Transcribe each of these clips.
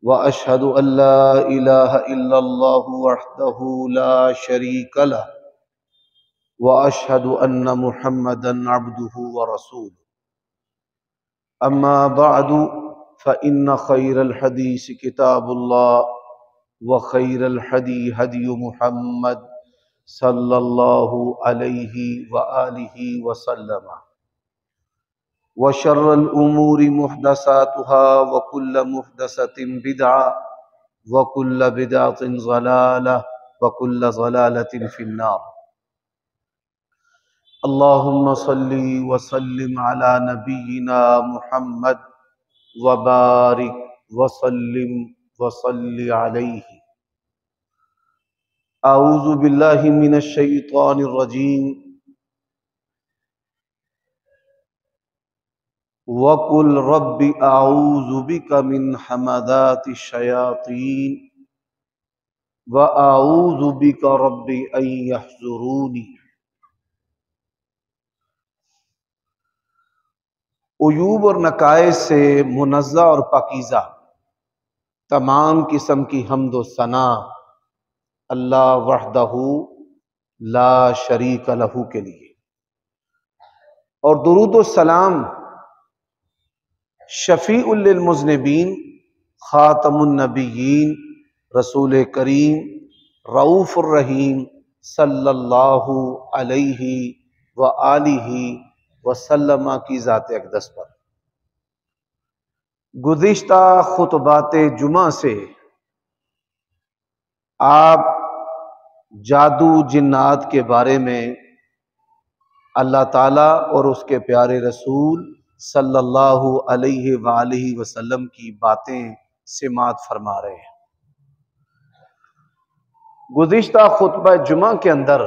व अशहदु अल्ला इलाहा इल्लल्लाहु वहदहु ला शरीका लह व अशहदु अन्न मुहम्मदन अब्दुहु व रसूलुहु अम्मा बअदु फ़इन्न खैरल हदीस किताबुल्लाह व खैरल हदी हदी मुहम्मद सल्लल्लाहु अलैहि व आलिहि व सल्लम व शर्रल उमूरि मुहदसातुहा व कुल्ल मुहदसतिन बिदअ व कुल्ल बिदअतिन ज़लालह व कुल्ल ज़लालतिन फिन्नार। अल्लाहुम्मा सल्ली व सल्लिम अला नबिय्यिना मुहम्मद व बारिक व सल्लिम व सल्लि अलैहि। अऊज़ु बिल्लाहि मिनश शैतानिर रजीम। वकुल रब्बि आऊज़ु बिका मिन हमादातिश शयातीन व आऊज़ु बिका रब्बि अन यहज़ुरूनी। उयूब और नकाइस से मुनज़्ज़ा और पाकीज़ा तमाम किस्म की हम्द व सना अल्लाह वहदहू ला शरीक लहू के लिए, और दुरूद व सलाम शफ़ीउल लिल मुज़निबीन ख़ातमुन नबिय्यीन रसूल करीम रऊफ़ुर रहीम सल्लल्लाहु अलैहि व आलिहि व सल्लम की ज़ात अक़दस पर। गुज़िश्ता खुतबात जुमा से आप जादू जिन्नात के बारे में अल्लाह ताला और उसके प्यारे रसूल सल्लल्लाहु अलैहि वालिहि वसल्लम की बातें सिमात फरमा रहे हैं। गुज़िश्ता खुतबा जुमा के अंदर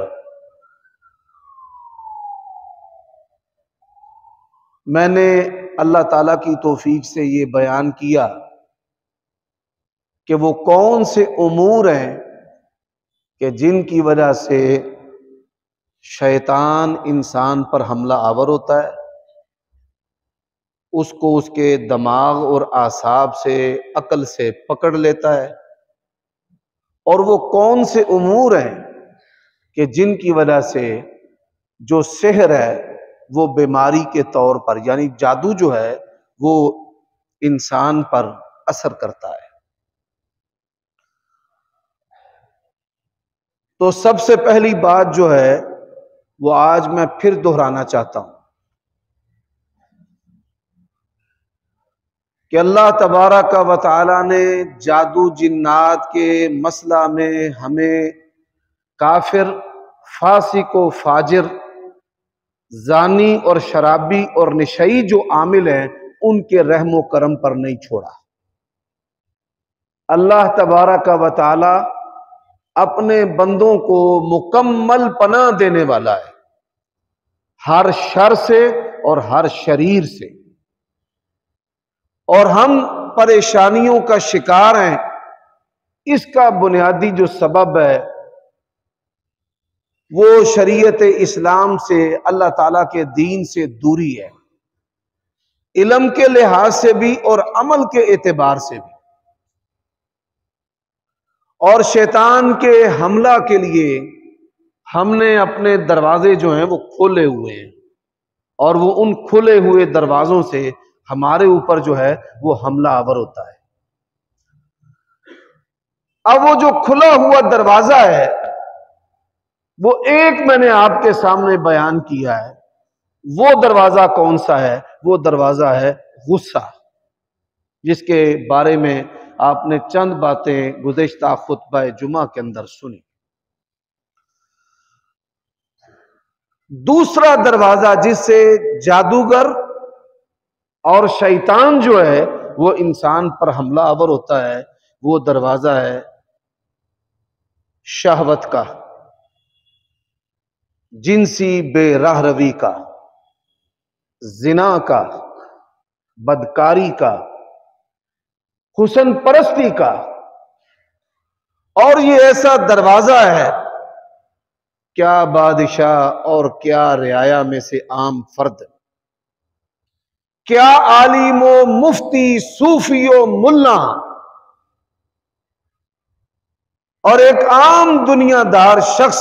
मैंने अल्लाह ताला की तौफीक से ये बयान किया कि वो कौन से उमूर हैं कि जिनकी वजह से शैतान इंसान पर हमला आवर होता है, उसको उसके दिमाग और आसाब से अकल से पकड़ लेता है, और वो कौन से उमूर हैं कि जिनकी वजह से जो सेहर है वो बीमारी के तौर पर यानी जादू जो है वो इंसान पर असर करता है। तो सबसे पहली बात जो है वो आज मैं फिर दोहराना चाहता हूं कि अल्लाह तबारक व तआला ने जादू जिन्नात के मसला में हमें काफिर, फासिक व फाजिर, जानी और शराबी और निशई जो आमिल हैं उनके रहमो करम पर नहीं छोड़ा। अल्लाह तबारक व तआला अपने बंदों को मुकम्मल पनाह देने वाला है हर शर से और हर शरीर से, और हम परेशानियों का शिकार हैं। इसका बुनियादी जो सबब है वो शरीयत इस्लाम से, अल्लाह ताला के दीन से दूरी है, इल्म के लिहाज से भी और अमल के एतबार से भी। और शैतान के हमला के लिए हमने अपने दरवाजे जो हैं वो खोले हुए हैं, और वो उन खुले हुए दरवाजों से हमारे ऊपर जो है वो हमला आवर होता है। अब वो जो खुला हुआ दरवाजा है वो एक मैंने आपके सामने बयान किया है। वो दरवाजा कौन सा है? वो दरवाजा है गुस्सा, जिसके बारे में आपने चंद बातें गुज़िश्ता खुतबा जुमा के अंदर सुनी। दूसरा दरवाजा जिससे जादूगर और शैतान जो है वो इंसान पर हमला आवर होता है, वो दरवाजा है शहवत का, जिनसी बेराहरवी का, जिना का, बदकारी का, हुस्न परस्ती का। और ये ऐसा दरवाजा है, क्या बादशाह और क्या रियाया में से आम फर्द, क्या आलिमो मुफ्ती सूफियो मुल्ला और एक आम दुनियादार शख्स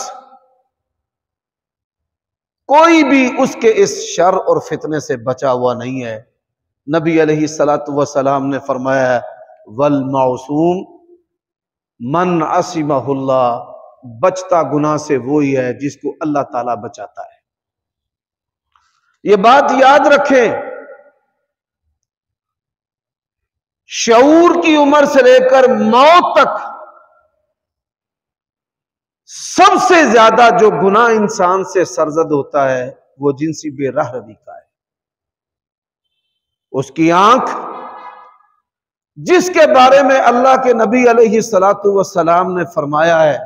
कोई भी उसके इस शर और फितने से बचा हुआ नहीं है। नबी अलैहिस्सलातु वस्सलाम ने फरमाया है, वल मासूम मन असिमहुल्लाह, बचता गुनाह से वही है जिसको अल्लाह ताला बचाता है। ये बात याद रखें, शऊर की उम्र से लेकर मौत तक सबसे ज्यादा जो गुनाह इंसान से सरजद होता है वो जिनसी बेराह रवी का है। उसकी आंख, जिसके बारे में अल्लाह के नबी अलैहिस्सलातु वस्सलाम ने फरमाया है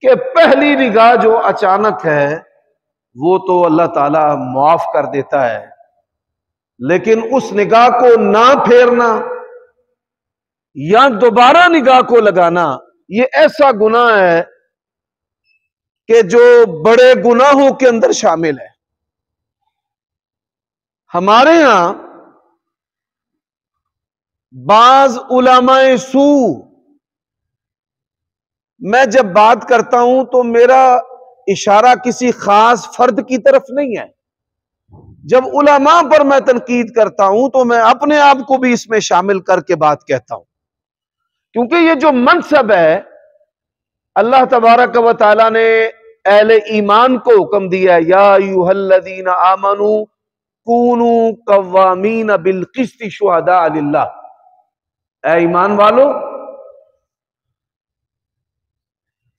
कि पहली निगाह जो अचानक है वो तो अल्लाह ताला माफ कर देता है, लेकिन उस निगाह को ना फेरना या दोबारा निगाह को लगाना ये ऐसा गुनाह है कि जो बड़े गुनाहों के अंदर शामिल है। हमारे यहां बाज उलमाए सू, मैं जब बात करता हूं तो मेरा इशारा किसी खास फर्द की तरफ नहीं है। जब उलमा पर मैं तनकीद करता हूं तो मैं अपने आप को भी इसमें शामिल करके बात कहता हूं, क्योंकि ये जो मनसब है अल्लाह तबारक व तआला ने अहले ईमान को हुक्म दिया है, या अय्युहल्लज़ीना आमनू कूनू कव्वामीन बिल क़िस्ति शुहदा लिल्लाह, ऐ ईमान वालो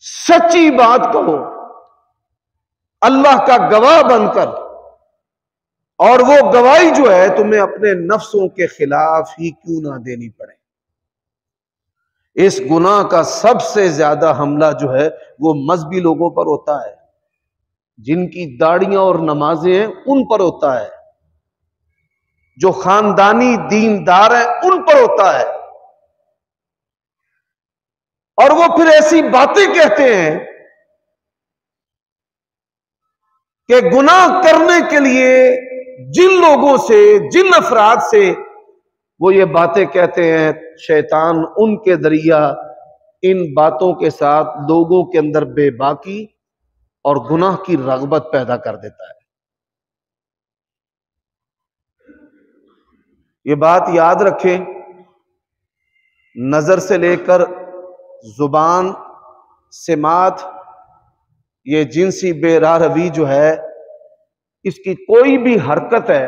सच्ची बात कहो अल्लाह का गवाह बनकर, और वो गवाही जो है तुम्हें अपने नफ्सों के खिलाफ ही क्यों ना देनी पड़े। इस गुनाह का सबसे ज्यादा हमला जो है वो मजहबी लोगों पर होता है, जिनकी दाढ़ियां और नमाजें हैं उन पर होता है, जो खानदानी दीनदार हैं उन पर होता है। और वो फिर ऐसी बातें कहते हैं कि गुनाह करने के लिए जिन लोगों से, जिन अफराद से वो ये बातें कहते हैं, शैतान उनके जरिया इन बातों के साथ लोगों के अंदर बेबाकी और गुनाह की रगबत पैदा कर देता है। ये बात याद रखें, नजर से लेकर जुबान, सिमात, ये जिनसी बेराह रवी जो है, इसकी कोई भी हरकत है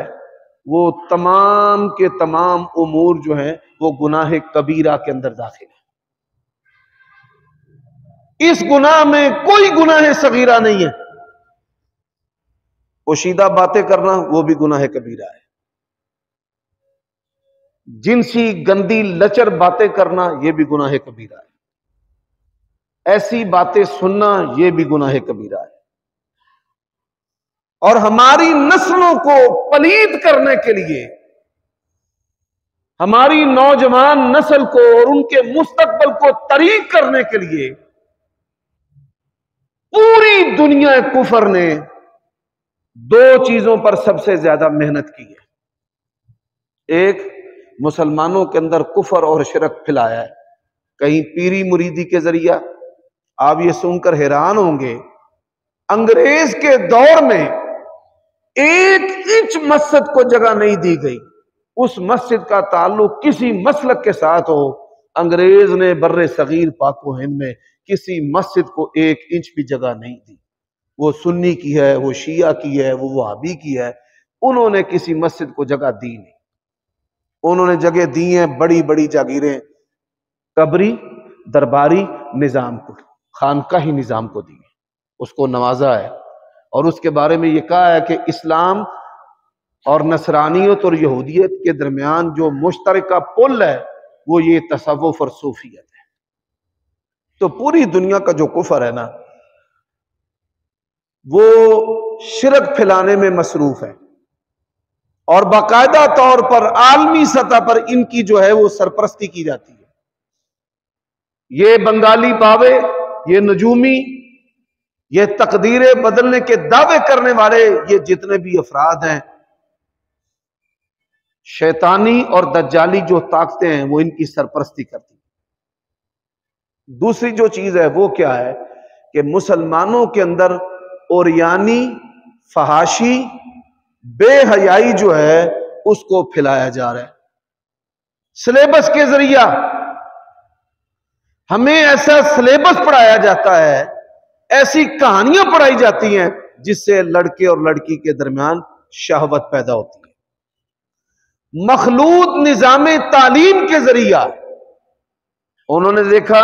वो तमाम के तमाम उमूर जो हैं वो गुनाह कबीरा के अंदर दाखिल है। इस गुनाह में कोई गुनाह सगीरा नहीं है। पोशीदा बातें करना वो भी गुनाह कबीरा है, जिनसी गंदी लचर बातें करना ये भी गुनाह कबीरा है, ऐसी बातें सुनना ये भी गुनाह कबीरा है। और हमारी नस्लों को पलीद करने के लिए, हमारी नौजवान नस्ल को और उनके मुस्तकबल को तरीक करने के लिए पूरी दुनिया कुफर ने दो चीजों पर सबसे ज्यादा मेहनत की है। एक, मुसलमानों के अंदर कुफर और शिरक फैलाया है, कहीं पीरी मुरीदी के जरिया। आप ये सुनकर हैरान होंगे, अंग्रेज के दौर में 1 इंच मस्जिद को जगह नहीं दी गई। उस मस्जिद का ताल्लुक किसी मसलक के साथ हो, अंग्रेज ने बर्रे सगीर पाको हिंद में किसी मस्जिद को 1 इंच भी जगह नहीं दी। वो सुन्नी की है, वो शिया की है, वो वहाबी की है, उन्होंने किसी मस्जिद को जगह दी नहीं। उन्होंने जगह दी है बड़ी बड़ी जागीरें कबरी दरबारी निजाम को, खानकाही निजाम को दी, उसको नवाजा है। और उसके बारे में यह कहा है कि इस्लाम और नसरानियत और यहूदियत के दरमियान जो मुश्तरका पुल है वो ये तसव्वुफ और सूफियत है। तो पूरी दुनिया का जो कुफर है ना, वो शिरक फैलाने में मसरूफ है, और बाकायदा तौर पर आलमी सतह पर इनकी जो है वो सरपरस्ती की जाती है। ये बंगाली बावे, ये नजूमी, ये तकदीरें बदलने के दावे करने वाले, ये जितने भी अफराद हैं, शैतानी और दज्जाली जो ताकतें हैं वो इनकी सरपरस्ती करती हैं। दूसरी जो चीज है वो क्या है कि मुसलमानों के अंदर ओरियानी, फहाशी, बेहयाई जो है उसको फैलाया जा रहा है। सिलेबस के जरिया हमें ऐसा सिलेबस पढ़ाया जाता है, ऐसी कहानियां पढ़ाई जाती हैं जिससे लड़के और लड़की के दरमियान शहवत पैदा होती है। मखलूत निजाम तालीम के जरिया उन्होंने देखा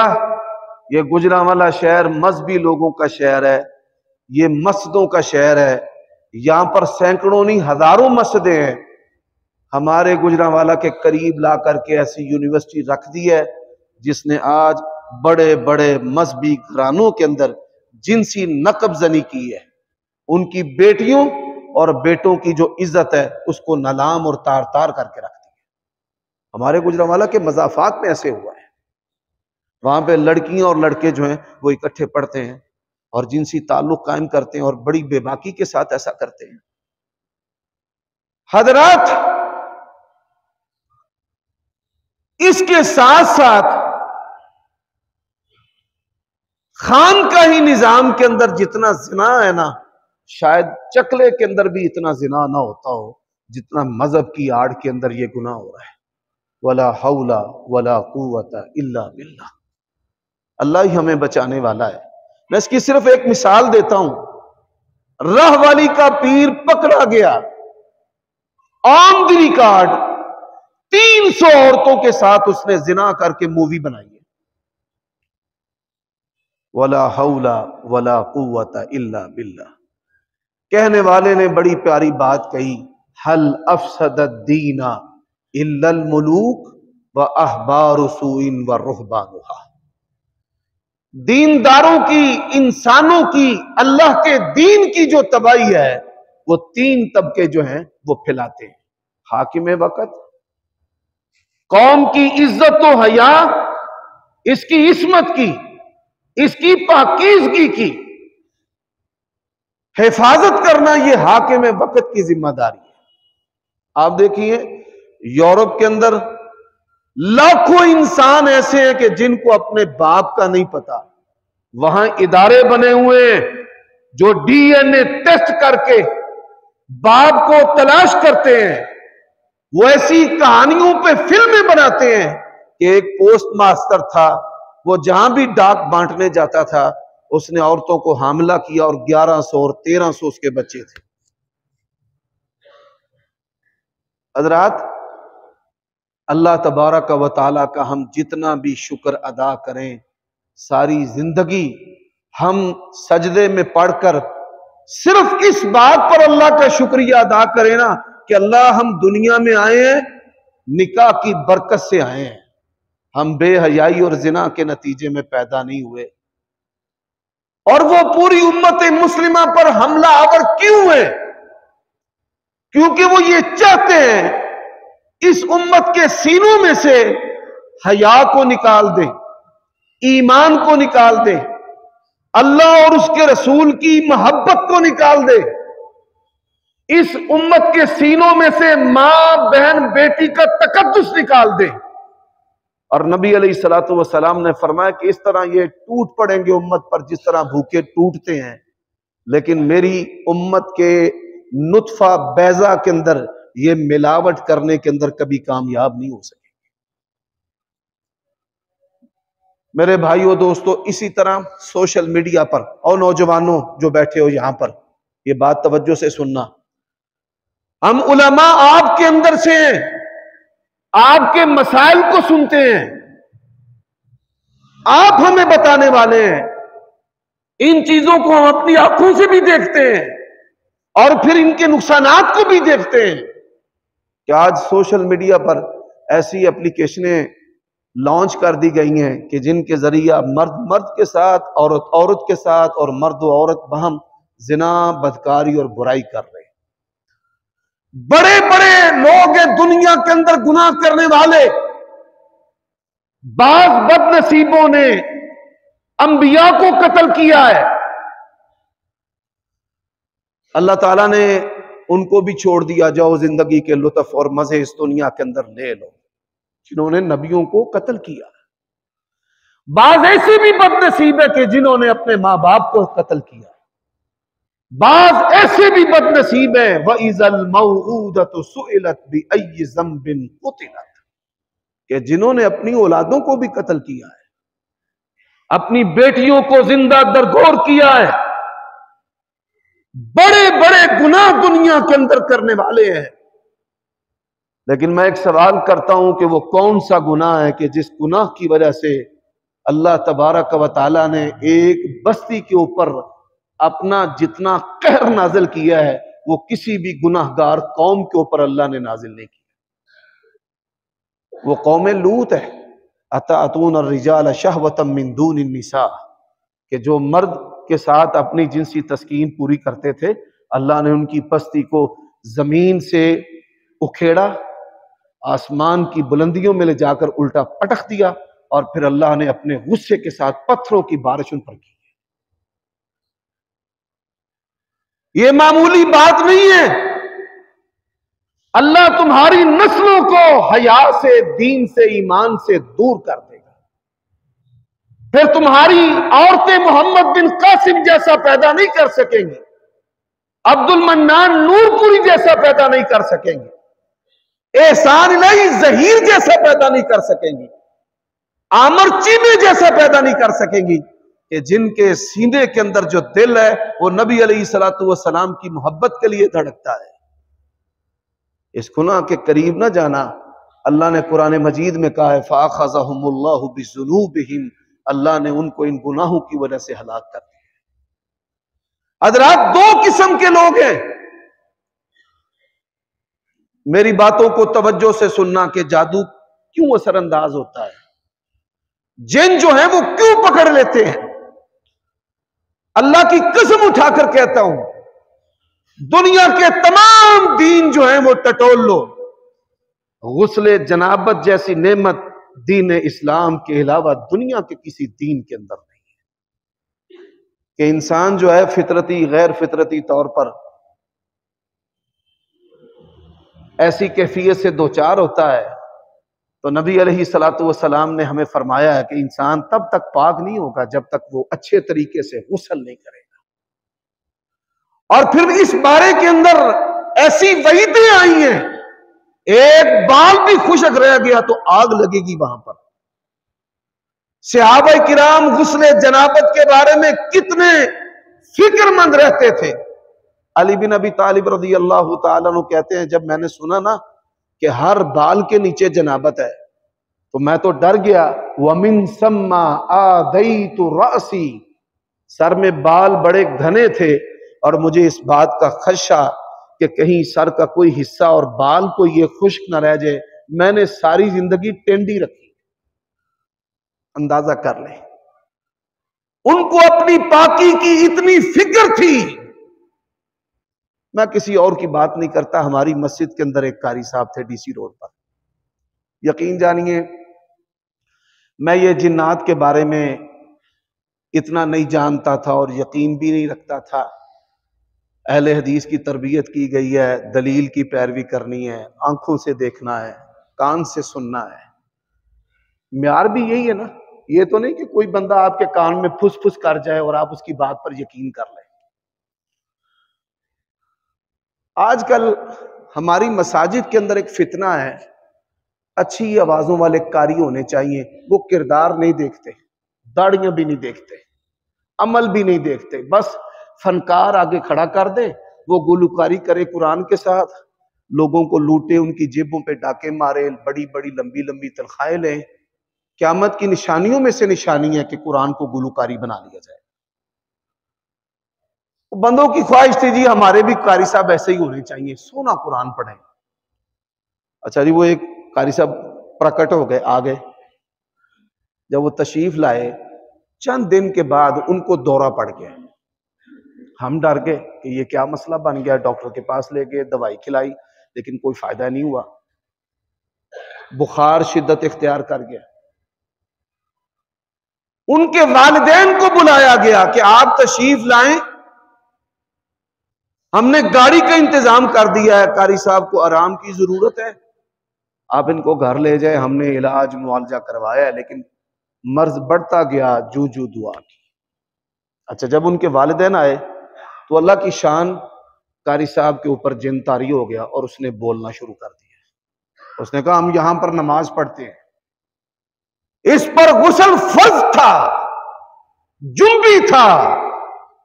ये गुजरांवाला शहर मजहबी लोगों का शहर है, ये मस्जिदों का शहर है, यहां पर सैकड़ों नहीं हजारों मस्जिदें हैं। हमारे गुजरांवाला के करीब ला करके ऐसी यूनिवर्सिटी रख दी है जिसने आज बड़े बड़े मजहबी घरानों के अंदर जिनसी नकबजनी की है। उनकी बेटियों और बेटों की जो इज्जत है उसको नलाम और तार तार करके रख दी है। हमारे गुजरांवाला के मजाफात में ऐसे हुआ है। वहां पे लड़कियां और लड़के जो हैं वो इकट्ठे पढ़ते हैं और जिनसी ताल्लुक कायम करते हैं और बड़ी बेबाकी के साथ ऐसा करते हैं। हजरात, इसके साथ साथ खान का ही निजाम के अंदर जितना जिना है ना, शायद चकले के अंदर भी इतना जिना ना होता हो जितना मजहब की आड़ के अंदर ये गुनाह हो रहा है। वला हौला वला कुव्वता इल्ला बिल्लाह। अल्लाह ही हमें बचाने वाला है। मैं इसकी सिर्फ एक मिसाल देता हूं। रहवाली का पीर पकड़ा गया, ऑन द रिकॉर्ड 300 औरतों के साथ उसने जिना करके मूवी बनाई है। वला हौला वला कुव्वता इल्ला बिल्लाह। कहने वाले ने बड़ी प्यारी बात कही, हल अफसदद दीना इल्लल मुलूक व अहबार सुइन व रुहबानुहा। दीनदारों की, इंसानों की, अल्लाह के दीन की जो तबाही है वो 3 तबके जो हैं वो फैलाते हैं। हाकिम वक़्त, कौम की इज्जत व हया, इसकी इस्मत की, इसकी पाकीज़गी की हिफाजत करना ये हाकिम वक़्त की जिम्मेदारी है। आप देखिए यूरोप के अंदर लाखों इंसान ऐसे हैं कि जिनको अपने बाप का नहीं पता। वहां इदारे बने हुए हैं जो डीएनए टेस्ट करके बाप को तलाश करते हैं। वो ऐसी कहानियों पे फिल्में बनाते हैं कि एक पोस्ट मास्टर था, वो जहां भी डाक बांटने जाता था उसने औरतों को हमला किया और 1100 और 1300 उसके बच्चे थे। हजरात, अल्लाह तबारक व तआला का हम जितना भी शुक्र अदा करें, सारी जिंदगी हम सजदे में पढ़कर सिर्फ इस बात पर अल्लाह का शुक्रिया अदा करें ना कि अल्लाह हम दुनिया में आए हैं, निकाह की बरकत से आए हैं, हम बेहयाई और जिना के नतीजे में पैदा नहीं हुए। और वो पूरी उम्मत मुस्लिमा पर हमला आवर क्यों है? क्योंकि वो ये चाहते हैं इस उम्मत के सीनों में से हया को निकाल दें, ईमान को निकाल दें, अल्लाह और उसके रसूल की मोहब्बत को निकाल दे। इस उम्मत के सीनों में से मां, बहन, बेटी का तकद्दुस निकाल दे। और नबी अलैहिस्सलातु वस्सलाम ने फरमाया कि इस तरह ये टूट पड़ेंगे उम्मत पर जिस तरह भूखे टूटते हैं, लेकिन मेरी उम्मत के नुत्फा बैजा के अंदर ये मिलावट करने के अंदर कभी कामयाब नहीं हो सके। मेरे भाइयों दोस्तों, इसी तरह सोशल मीडिया पर, और नौजवानों जो बैठे हो यहां पर, ये बात तवज्जो से सुनना, हम उलमा आपके अंदर से हैं, आपके मसाइल को सुनते हैं, आप हमें बताने वाले हैं। इन चीजों को हम अपनी आंखों से भी देखते हैं और फिर इनके नुकसानात को भी देखते हैं कि आज सोशल मीडिया पर ऐसी एप्लीकेशनें लॉन्च कर दी गई हैं कि जिनके जरिए मर्द मर्द के साथ, औरत औरत के साथ और मर्द व औरत बहम जिना, बदकारी और बुराई कर रहे हैं। बड़े बड़े लोग हैं दुनिया के अंदर गुनाह करने वाले। बाज बदनसीबों ने अंबिया को कत्ल किया है, अल्लाह ताला ने उनको भी छोड़ दिया, जाओ जिंदगी के लुत्फ और मजे इस दुनिया के अंदर ले लो, जिन्होंने नबियों को कत्ल किया। बाज ऐसे भी बदनसीब है कि जिन्होंने अपने मां बाप को कत्ल किया, बाज ऐसे भी बदनसीब है व इज़ल मौऊदतु सुइलत बिअय्यि ज़ंबिन कुतिलत, कि जिन्होंने अपनी औलादों को भी कत्ल किया है, अपनी बेटियों को जिंदा दरगोर किया है, बड़े बड़े गुनाह दुनिया के अंदर करने वाले हैं। लेकिन मैं एक सवाल करता हूं कि वो कौन सा गुनाह है कि जिस गुनाह की वजह से अल्लाह तबारक व तआला ने एक बस्ती के ऊपर अपना जितना कहर नाजिल किया है, वो किसी भी गुनाहगार कौम के ऊपर अल्लाह ने नाजिल नहीं किया। वो कौम लूत है। अतातून अर्रिजाल शहवतम मिन दून निसा, कि जो मर्द के साथ अपनी जिनसी तस्कीन पूरी करते थे, अल्लाह ने उनकी बस्ती को जमीन से उखेड़ा, आसमान की बुलंदियों में ले जाकर उल्टा पटक दिया, और फिर अल्लाह ने अपने गुस्से के साथ पत्थरों की बारिश उन पर की। ये मामूली बात नहीं है। अल्लाह तुम्हारी नस्लों को हया से, दीन से, ईमान से दूर कर देगा। फिर तुम्हारी औरतें मोहम्मद बिन कासिम जैसा पैदा नहीं कर सकेंगी, अब्दुल मन्नान नूरपुरी जैसा पैदा नहीं कर सकेंगी, एहसान इलाही जहीर जैसा पैदा नहीं कर सकेंगी, आमर चीमे जैसा पैदा नहीं कर सकेंगी, कि जिनके सीने के अंदर जो दिल है वो नबी अलैहिस्सलातु वस्सलाम की मोहब्बत के लिए धड़कता है। इस गुनाह के करीब ना जाना। अल्लाह ने कुरान मजीद में कहा है फ़अख़ज़हुमुल्लाहु बिज़ुनूबिहिम, अल्लाह ने उनको इन गुनाहों की वजह से हलाक कर दिया। हज़रात, दो किस्म के लोग हैं। मेरी बातों को तवज्जो से सुनना कि जादू क्यों असरअंदाज होता है, जिन जो है वो क्यों पकड़ लेते हैं। अल्लाह की कसम उठाकर कहता हूं, दुनिया के तमाम दीन जो है वो टटोल लो, गुस्ले जनाबत जैसी नेमत दीन इस्लाम के अलावा दुनिया के किसी दीन के अंदर नहीं है। कि इंसान जो है फितरती गैर फितरती तौर पर ऐसी कैफियत से दो चार होता है, तो नबी अलैहिस्सलातु वस्सलाम ने हमें फरमाया है कि इंसान तब तक पाक नहीं होगा जब तक वो अच्छे तरीके से गुस्ल नहीं करेगा। और फिर इस बारे के अंदर ऐसी वईदें आई हैं, एक बाल भी खुशक रह गया तो आग लगेगी वहां पर। सहाबा किराम गुस्ले जनाबत के बारे में कितने फिक्रमंद रहते थे। अली बिन अबी तालिब रज़ी अल्लाह तआला अन्हु कहते हैं, जब मैंने सुना ना कि हर बाल के नीचे जनाबत है, तो मैं तो डर गया। वमिन सम्मा आदैतु रासी, सर में बाल बड़े घने थे और मुझे इस बात का खदशा कि कहीं सर का कोई हिस्सा और बाल को ये खुश्क न रह जाए। मैंने सारी जिंदगी टेंडी रखी। अंदाजा कर ले, उनको अपनी पाकी की इतनी फिक्र थी। मैं किसी और की बात नहीं करता। हमारी मस्जिद के अंदर एक कारी साहब थे डीसी रोड पर। यकीन जानिए, मैं ये जिन्नात के बारे में इतना नहीं जानता था और यकीन भी नहीं रखता था। अहले हदीस की तरबियत की गई है, दलील की पैरवी करनी है, आंखों से देखना है, कान से सुनना है। म्यार भी यही है ना। ये तो नहीं कि कोई बंदा आपके कान में फुस फुस कर जाए और आप उसकी बात पर यकीन कर लें। आजकल हमारी मसाजिद के अंदर एक फितना है, अच्छी आवाजों वाले कारी होने चाहिए। वो किरदार नहीं देखते, दाढ़ियां भी नहीं देखते, अमल भी नहीं देखते। बस फनकार आगे खड़ा कर दे, वो गुलकारी करे कुरान के साथ, लोगों को लूटे, उनकी जेबों पे डाके मारे, बड़ी बड़ी लंबी लंबी तनख्वाहें लें। क़यामत की निशानियों में से निशानी है कि कुरान को गुलकारी बना लिया जाए। बंदों की ख्वाहिश थी जी हमारे भी कारी साहब ऐसे ही होने चाहिए, सोना कुरान पढ़े। अच्छा जी, वो एक कारी साहब प्रकट हो गए, आ गए। जब वो तशरीफ लाए, चंद दिन के बाद उनको दौरा पड़ गया। हम डर गए कि ये क्या मसला बन गया। डॉक्टर के पास ले गए, दवाई खिलाई, लेकिन कोई फायदा नहीं हुआ। बुखार शिद्दत इख्तियार कर गया। उनके वालिदैन को बुलाया गया कि आप तशरीफ लाएं, हमने गाड़ी का इंतजाम कर दिया है, कारी साहब को आराम की जरूरत है, आप इनको घर ले जाए। हमने इलाज मुआवजा करवाया है, लेकिन मर्ज बढ़ता गया जू जू दुआ की। अच्छा, जब उनके वालिदैन आए तो अल्लाह की शान कारी साहब के ऊपर जिन तारी हो गया और उसने बोलना शुरू कर दिया। उसने कहा हम यहां पर नमाज पढ़ते हैं, इस पर गुस्ल फर्ज था, जुम्बी था,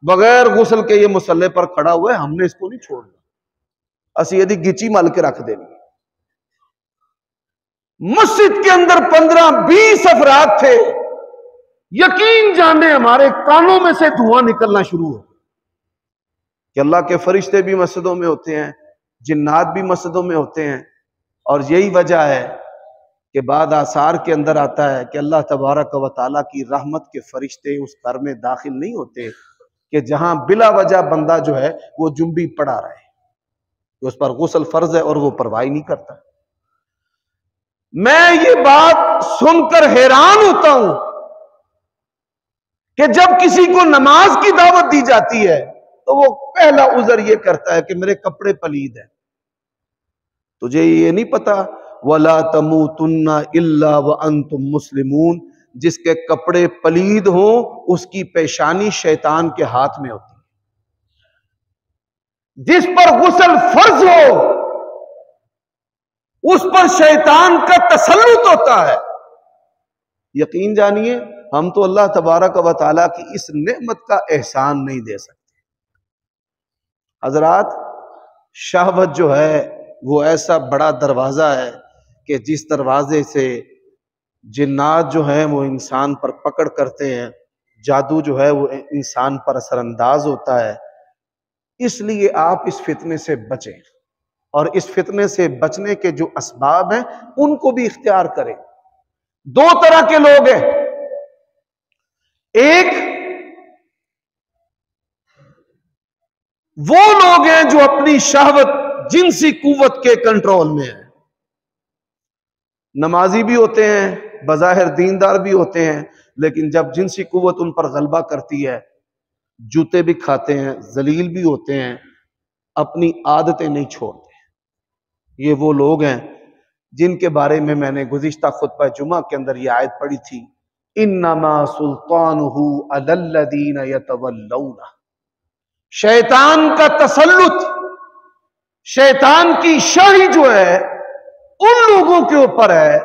बगैर गुस्ल के ये मुसल्ले पर खड़ा हुआ है, हमने इसको नहीं छोड़ना, असी यदि गिची मल के रख देनी। मस्जिद के अंदर 15-20 अफराद थे, यकीन जाने हमारे कानों में से धुआं निकलना शुरू हो कि अल्लाह के फरिश्ते भी मस्जिदों में होते हैं, जिन्नात भी मस्जिदों में होते हैं। और यही वजह है कि बाद आसार के अंदर आता है कि अल्लाह तबारक व तआला की रहमत के फरिश्ते उस घर में दाखिल नहीं होते कि जहां बिला वजह बंदा जो है वो जुम्बी पड़ा रहे, उस पर गुस्ल फर्ज है और वो परवाही नहीं करता। मैं ये बात सुनकर हैरान होता हूं कि जब किसी को नमाज की दावत दी जाती है तो वो पहला उज़र ये करता है कि मेरे कपड़े पलीद हैं। तुझे ये नहीं पता वला तमूतुन्ना इल्ला व अंतुम मुस्लिमून, जिसके कपड़े पलीद हो उसकी पेशानी शैतान के हाथ में होती है, जिस पर गुस्ल फर्ज हो उस पर शैतान का तसल्लुत होता है। यकीन जानिए हम तो अल्लाह तबारक व तआला की इस नेमत का एहसान नहीं दे सकते। हजरात, शहवत जो है वो ऐसा बड़ा दरवाजा है कि जिस दरवाजे से जिन्नात जो है वो इंसान पर पकड़ करते हैं, जादू जो है वो इंसान पर असरअंदाज होता है। इसलिए आप इस फितने से बचें और इस फितने से बचने के जो असबाब हैं उनको भी इख्तियार करें। दो तरह के लोग हैं, एक वो लोग हैं जो अपनी शहवत जिनसी कुव्वत के कंट्रोल में है, नमाजी भी होते हैं, बज़ाहिर दीनदार भी होते हैं, लेकिन जब जिनसी कुव्वत उन पर गलबा करती है जूते भी खाते हैं, जलील भी होते हैं, अपनी आदतें नहीं छोड़ते। ये वो लोग हैं जिनके बारे में मैंने गुज़िश्ता खुतबा जुमा के अंदर ये आयत पढ़ी थी, इन्नमा सुल्तानुहु अलल्लज़ीना यतवल्लौना। शैतान का तसल्लुत, शैतान की शाही जो है उन लोगों के ऊपर है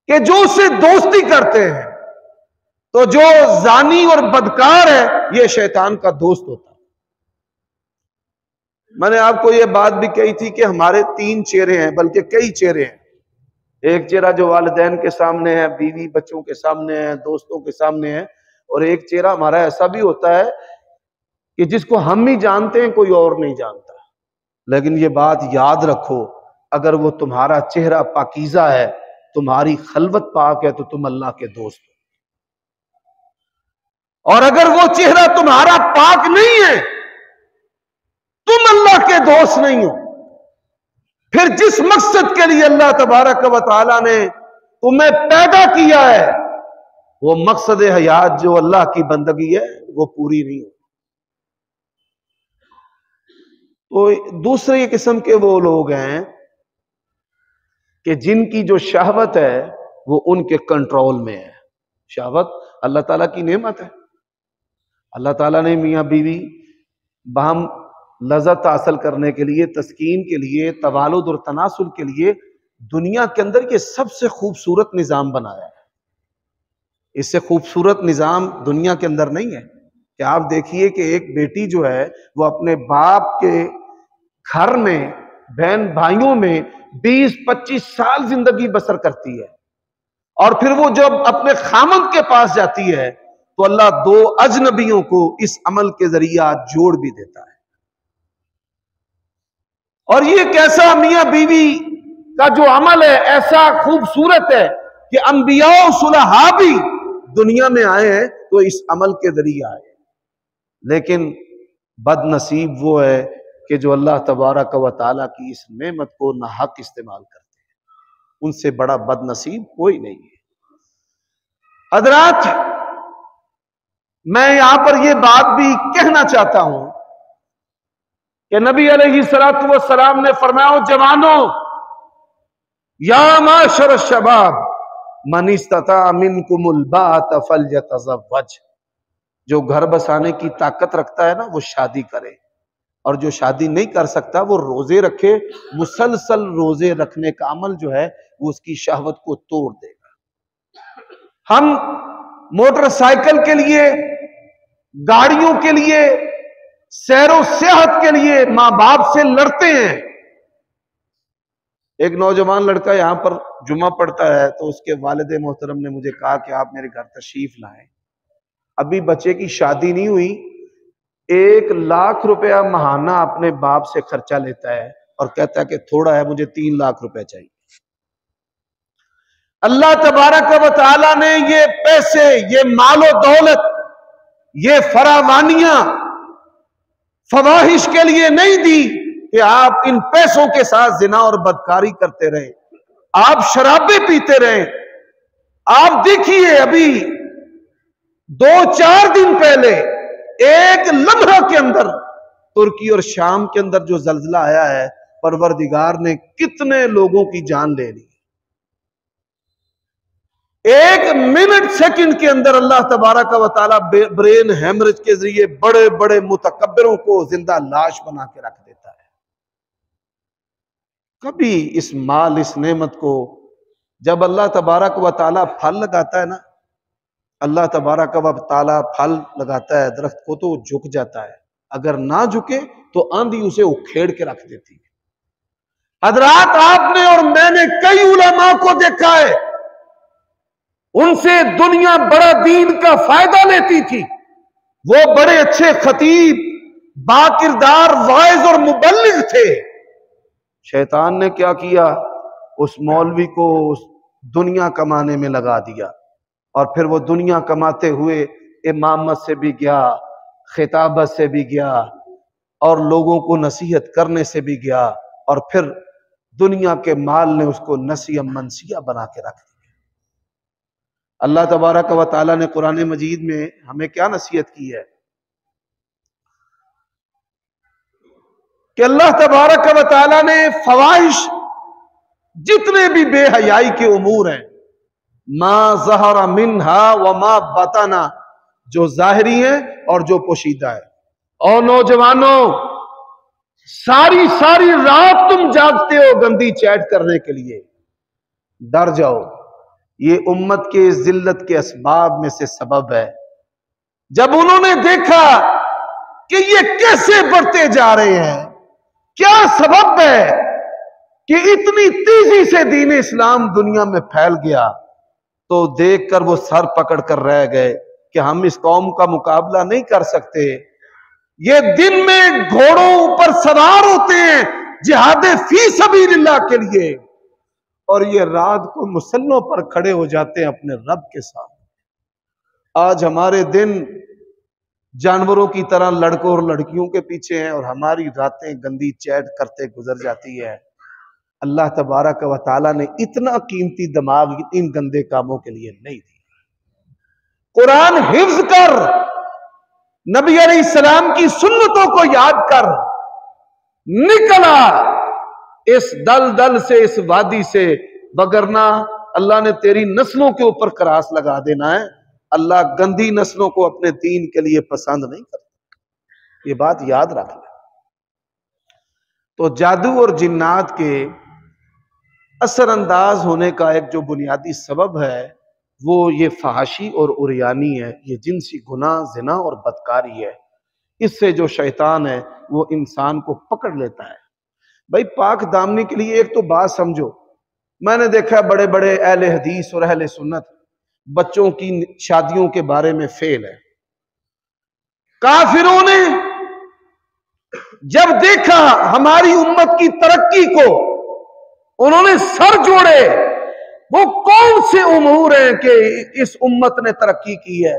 कि जो उससे दोस्ती करते हैं। तो जो जानी और बदकार है ये शैतान का दोस्त होता है। मैंने आपको ये बात भी कही थी कि हमारे 3 चेहरे हैं, बल्कि कई चेहरे हैं। एक चेहरा जो वालिदैन के सामने है, बीवी बच्चों के सामने है, दोस्तों के सामने है, और एक चेहरा हमारा ऐसा भी होता है कि जिसको हम ही जानते हैं, कोई और नहीं जानता। लेकिन ये बात याद रखो, अगर वो तुम्हारा चेहरा पाकीज़ा है, तुम्हारी खलवत पाक है, तो तुम अल्लाह के दोस्त हो। और अगर वो चेहरा तुम्हारा पाक नहीं है, तुम अल्लाह के दोस्त नहीं हो। फिर जिस मकसद के लिए अल्लाह तबारक व तआला ने तुम्हें पैदा किया है, वो मकसद हयात जो अल्लाह की बंदगी है वो पूरी नहीं हो। तो दूसरी किस्म के वो लोग हैं कि जिनकी जो शहवत है वो उनके कंट्रोल में है। शहवत अल्लाह ताला की नेमत है। अल्लाह ताला ने मियाँ बीवी बाहम लज़्ज़त हासिल करने के लिए, तस्कीन के लिए, तवालुद और तनासुल के लिए दुनिया के अंदर ये सबसे खूबसूरत निज़ाम बनाया है। इससे खूबसूरत निज़ाम दुनिया के अंदर नहीं है कि आप देखिए कि एक बेटी जो है वो अपने बाप के घर में बहन भाइयों में 20-25 साल जिंदगी बसर करती है, और फिर वो जब अपने खामद के पास जाती है तो अल्लाह 2 अजनबियों को इस अमल के जरिया जोड़ भी देता है। और ये कैसा मियां बीवी का जो अमल है ऐसा खूबसूरत है कि अंबिया और सुलहा भी दुनिया में आए हैं तो इस अमल के जरिए आए। लेकिन बदनसीब वो है कि जो अल्लाह तबारक व तआला की इस नेमत को नाहक इस्तेमाल करते हैं। उनसे बड़ा बदनसीब कोई नहीं है। हज़रात, मैं यहां पर यह बात भी कहना चाहता हूं कि नबी अलैहिस्सलातु वस्सलाम ने फरमाया, जवानों, या माशर शबाब, मन इस्तता मिनकुमुल बाअत फल्यतज़व्वज, जो घर बसाने की ताकत रखता है ना वो शादी करे, और जो शादी नहीं कर सकता वो रोजे रखे। मुसलसल रोजे रखने का अमल जो है वो उसकी शहवत को तोड़ देगा। हम मोटरसाइकिल के लिए, गाड़ियों के लिए, सैरो सेहत के लिए मां बाप से लड़ते हैं। एक नौजवान लड़का यहां पर जुमा पढ़ता है, तो उसके वालिद मोहतरम ने मुझे कहा कि आप मेरे घर तशरीफ लाएं। अभी बच्चे की शादी नहीं हुई, 1 लाख रुपया महाना अपने बाप से खर्चा लेता है और कहता है कि थोड़ा है, मुझे 3 लाख रुपया चाहिए। अल्लाह तबारक व तआला ने ये पैसे, ये मालो दौलत, ये फरावानियां फवाहिश के लिए नहीं दी कि आप इन पैसों के साथ जिना और बदकारी करते रहे, आप शराबें पीते रहे। आप देखिए अभी 2-4 दिन पहले एक लम्हा के अंदर तुर्की और शाम के अंदर जो जल्जला आया है, परवरदिगार ने कितने लोगों की जान ले ली। 1 मिनट सेकंड के अंदर अल्लाह तबारक व तआला ब्रेन हेमरेज के जरिए बड़े बड़े मुतकब्बिरों को जिंदा लाश बना के रख देता है। कभी इस माल, इस नेमत को, जब अल्लाह तबारक व तआला फल लगाता है ना, अल्लाह तबारक व तआला फल लगाता है दरख्त को तो झुक जाता है, अगर ना झुके तो आंधी उसे उखेड़ के रख देती है। हजरात, आपने और मैंने कई उलमा को देखा है, उनसे दुनिया बड़ा दीन का फायदा लेती थी। वो बड़े अच्छे खतीब, बाकिरदार वाइज और मुबल्लिग थे। शैतान ने क्या किया, उस मौलवी को उस दुनिया कमाने में लगा दिया, और फिर वो दुनिया कमाते हुए इमामत से भी गया, खिताबत से भी गया, और लोगों को नसीहत करने से भी गया, और फिर दुनिया के माल ने उसको नसिया मनसिया बना के रख दिया। अल्लाह तबारक व तआला ने कुरान मजीद में हमें क्या नसीहत की है कि अल्लाह तबारक व तआला ने फवाहिश, जितने भी बेहयाई के उमूर हैं, मा ज़हरा मिन्हा व मा बतना, जो जाहिरी है और जो पोशीदा है। और नौजवानों, सारी सारी रात तुम जागते हो गंदी चैट करने के लिए, डर जाओ, ये उम्मत के जिल्लत के असबाब में से सबब है। जब उन्होंने देखा कि ये कैसे बढ़ते जा रहे हैं, क्या सबब है कि इतनी तेजी से दीन इस्लाम दुनिया में फैल गया, तो देखकर वो सर पकड़ कर रह गए कि हम इस कौम का मुकाबला नहीं कर सकते। ये दिन में घोड़ों पर सवार होते हैं जिहादे फी सबीलिल्लाह के लिए, और ये रात को मुसल्लों पर खड़े हो जाते हैं अपने रब के साथ। आज हमारे दिन जानवरों की तरह लड़कों और लड़कियों के पीछे हैं, और हमारी रातें गंदी चैट करते गुजर जाती है। अल्लाह तबारक व तआला ने इतना कीमती दिमाग इन गंदे कामों के लिए नहीं दिया। कुरान हिफ्ज कर, नबी अलैहिस्सलाम की सुन्नतों को याद कर, निकला इस दल से, इस वादी से, वगरना अल्लाह ने तेरी नस्लों के ऊपर क्रास लगा देना है। अल्लाह गंदी नस्लों को अपने दीन के लिए पसंद नहीं करता, ये बात याद रख ले। तो जादू और जिन्नात के असरअंदाज होने का एक जो बुनियादी सबब है वो ये फहाशी और उरियानी है, ये जिनसी गुनाह, जिना और बदकारी है। इससे जो शैतान है वो इंसान को पकड़ लेता है। भाई, पाक दामनी के लिए एक तो बात समझो, मैंने देखा बड़े बड़े अहले हदीस और अहले सुन्नत बच्चों की शादियों के बारे में फेल है। काफिरों ने जब देखा हमारी उम्मत की तरक्की को, उन्होंने सर जोड़े। वो कौन से उमूर हैं कि इस उम्मत ने तरक्की की है?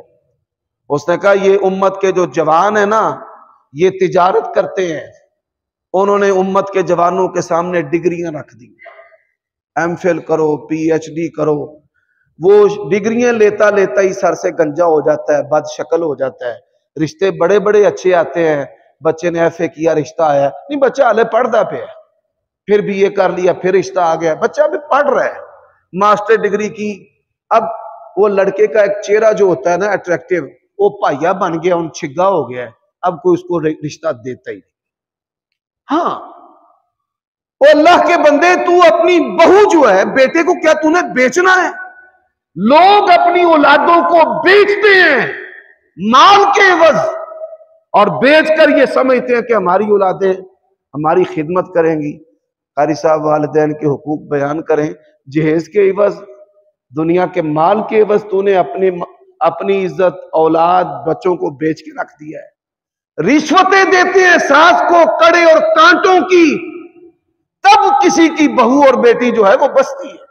उसने कहा ये उम्मत के जो जवान है ना, ये तिजारत करते हैं। उन्होंने उम्मत के जवानों के सामने डिग्रियां रख दी, एमफिल करो, पीएचडी करो। वो डिग्रियां लेता लेता ही सर से गंजा हो जाता है, बदशक्ल हो जाता है। रिश्ते बड़े बड़े अच्छे आते हैं, बच्चे ने एफए किया, रिश्ता आया नहीं, बच्चा हाले पढ़ता पे है, फिर भी ये कर लिया, फिर रिश्ता आ गया, बच्चा अभी पढ़ रहा है, मास्टर डिग्री की, अब वो लड़के का एक चेहरा जो होता है ना अट्रैक्टिव, वो पाया बन गया, उन छिग्गा हो गया है, अब कोई उसको रिश्ता देता ही नहीं। हाँ, वो अल्लाह के बंदे, तू अपनी बहू जो है, बेटे को क्या तूने बेचना है? लोग अपनी औलादों को बेचते हैं माल के एवज, और बेचकर ये समझते हैं कि हमारी औलादें हमारी खिदमत करेंगी। कारी साहब वालिदैन के हुकूक बयान करें, जहेज के एवज, दुनिया के माल के एवज तूने अपनी इज्जत, औलाद, बच्चों को बेच के रख दिया है। रिश्वतें देते हैं सास को कड़े और कांटों की, तब किसी की बहू और बेटी जो है वो बसती है।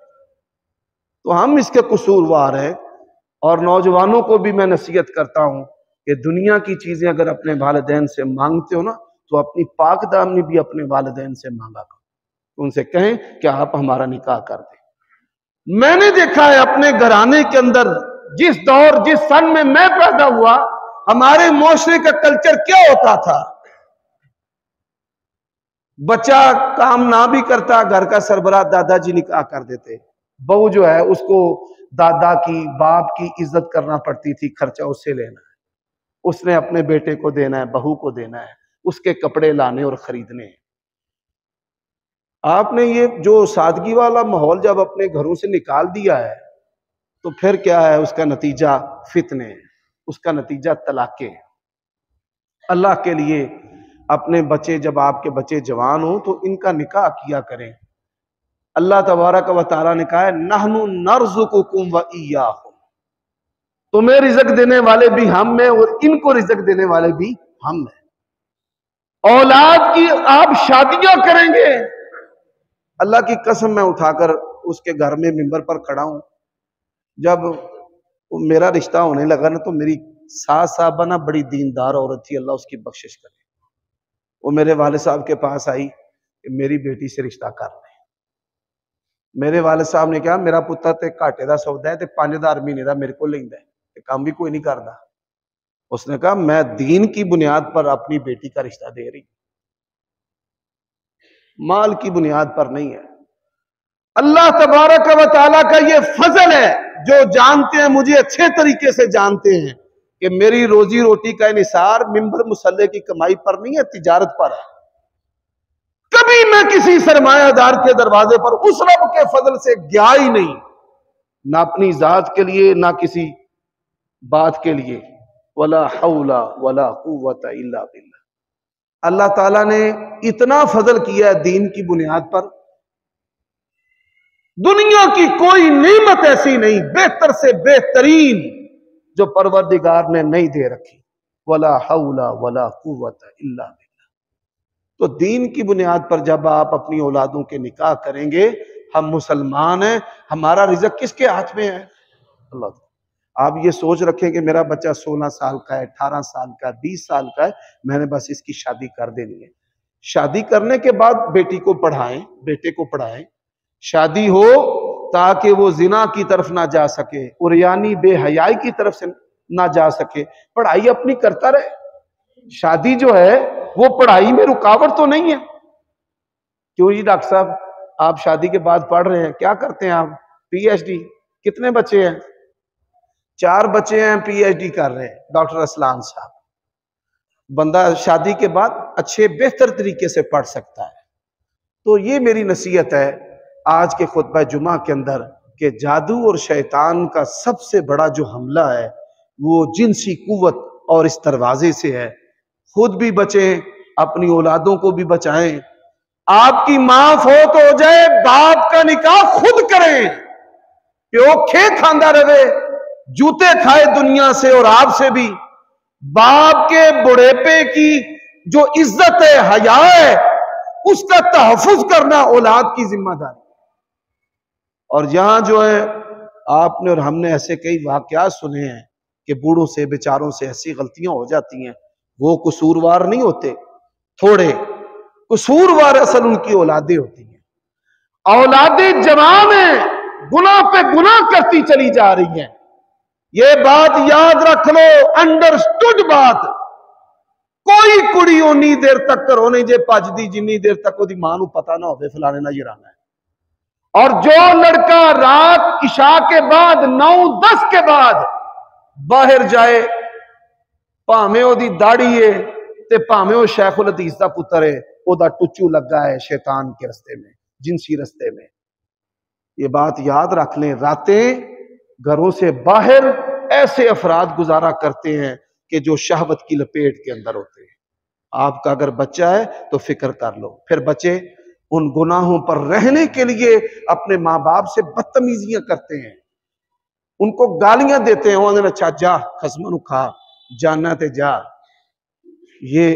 तो हम इसके कसूरवार हैं। और नौजवानों को भी मैं नसीहत करता हूं कि दुनिया की चीजें अगर अपने वालिदैन से मांगते हो ना, तो अपनी पाक दामनी भी अपने वालिदैन से मांगा करो। उनसे कहें कि आप हमारा निकाह कर दें। मैंने देखा है अपने घराने के अंदर, जिस दौर जिस सन में मैं पैदा हुआ, हमारे मुआशरे का कल्चर क्या होता था। बच्चा काम ना भी करता, घर का सरबराह दादाजी निकाह कर देते। बहू जो है उसको दादा की, बाप की इज्जत करना पड़ती थी, खर्चा उससे लेना है, उसने अपने बेटे को देना है, बहू को देना है, उसके कपड़े लाने और खरीदने हैं। आपने ये जो सादगी वाला माहौल जब अपने घरों से निकाल दिया है, तो फिर क्या है? उसका नतीजा फितने है, उसका नतीजा तलाके है। अल्लाह के लिए अपने बच्चे, जब आपके बच्चे जवान हो तो इनका निकाह किया करें। अल्लाह तबारक व तआला ने कहा है, नहनु नर्ज़ुकुकुम व इय्याहुम, तुम्हें रिज़्क देने वाले भी हम हैं और इनको रिज़्क देने वाले भी हम हैं। औलाद की आप शादियां करेंगे, अल्लाह की कसम मैं उठाकर उसके घर में मिंबर पर खड़ा हूं, जब मेरा रिश्ता होने लगा ना, तो मेरी सास साहबा ना बड़ी दीनदार औरत थी, अल्लाह उसकी बख्शिश करे। वो मेरे वाले साहब के पास आई कि मेरी बेटी से रिश्ता कर ले। मेरे वाले साहब ने कहा, मेरा पुत्र ते घाटे का सौदा है, 5000 महीने का मेरे को लेंदा है, काम भी कोई नहीं करता। उसने कहा, मैं दीन की बुनियाद पर अपनी बेटी का रिश्ता दे रही, माल की बुनियाद पर नहीं है। अल्लाह तबारक व तआला का ये फजल है, जो जानते हैं, मुझे अच्छे तरीके से जानते हैं कि मेरी रोजी रोटी का इन्हिसार मिंबर मुसल्ले की कमाई पर नहीं है, तिजारत पर है। कभी मैं किसी सरमायादार के दरवाजे पर उस रब के फजल से गया ही नहीं, ना अपनी जात के लिए, ना किसी बात के लिए। वला हौला वला कुव्वता इल्ला बिल्लाह। अल्लाह ताला ने इतना फजल किया है दीन की बुनियाद पर, दुनिया की कोई नेमत ऐसी नहीं बेहतर से बेहतरीन जो परवरदिगार ने नहीं दे रखी। वला हौला वला कुव्वता इल्ला बिल्लाह। तो दीन की बुनियाद पर जब आप अपनी औलादों के निकाह करेंगे, हम मुसलमान हैं, हमारा रिज़्क किसके हाथ में है? अल्लाह। आप ये सोच रखें कि मेरा बच्चा 16 साल का है, 18 साल का है, 20 साल का है, मैंने बस इसकी शादी कर देनी है। शादी करने के बाद बेटी को पढ़ाएं, बेटे को पढ़ाएं, शादी हो ताकि वो जिना की तरफ ना जा सके, उरियानी बेहयाई की तरफ से ना जा सके, पढ़ाई अपनी करता रहे। शादी जो है वो पढ़ाई में रुकावट तो नहीं है। क्यों जी डॉक्टर साहब, आप शादी के बाद पढ़ रहे हैं, क्या करते हैं आप? पीएचडी। कितने बच्चे हैं? 4 बच्चे हैं, पीएचडी कर रहे हैं डॉक्टर असलान साहब। बंदा शादी के बाद अच्छे बेहतर तरीके से पढ़ सकता है। तो ये मेरी नसीहत है आज के खुतबा जुमा के अंदर, कि जादू और शैतान का सबसे बड़ा जो हमला है वो जिनसी कुव्वत और इस दरवाजे से है। खुद भी बचें, अपनी औलादों को भी बचाएं। आपकी मां फौत हो जाए, बाप का निकाह खुद करें, प्यो खे खांदा रहे, जूते खाए दुनिया से और आपसे भी। बाप के बुढ़ेपे की जो इज्जत है, हया है, उसका तहफ्फुज करना औलाद की जिम्मेदारी। और यहां जो है आपने और हमने ऐसे कई वाकयात सुने हैं कि बूढ़ों से, बेचारों से ऐसी गलतियां हो जाती हैं, वो कसूरवार नहीं होते, थोड़े कसूरवार असल उनकी औलादें होती हैं। औलादें जवान हैं, गुनाह पे गुनाह करती चली जा रही हैं। ये बात याद रख लो, अंडरस्टूड बात। कोई कुड़ी उन्नी देर तक करो नहीं जे भजदी जिन्नी देर तक ओदी मां नूं पता ना होवे फलाने ना जराना है। और जो लड़का रात इशा के बाद 9-10 के बाद बाहर जाए, भावें ओदी दाढ़ी है ते भावें वो शेखुल हदीस दा पुत्र है, ओदा टुच्चू लगा है शैतान के रस्ते में, जिनसी रस्ते में। ये बात याद रख लें। रातें घरों से बाहर ऐसे अफराद गुजारा करते हैं कि जो शहवत की लपेट के अंदर होते हैं। आपका अगर बच्चा है तो फिक्र कर लो। फिर बच्चे उन गुनाहों पर रहने के लिए अपने माँ बाप से बदतमीजियां करते हैं, उनको गालियां देते हैं। उन्होंने अच्छा जा खसमन खा जाना ते जा। ये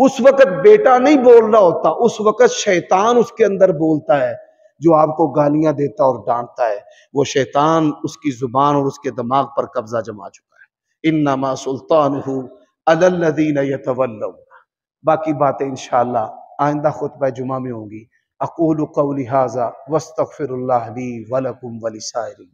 उस वक्त बेटा नहीं बोल रहा होता, उस वक्त शैतान उसके अंदर बोलता है, जो आपको गालियां देता और डांटता है। वो शैतान उसकी जुबान और उसके दिमाग पर कब्जा जमा चुका है। इन्नमा सुल्तानुहु अलल्लज़ीना यतवल्लौन। बाकी बातें इंशाअल्लाह आइंदा खुतबा जुमा में होंगी। अक़ूलु क़ौली हाज़ा वस्तग़फ़िरुल्लाह ली व लकुम व लिसाइरिल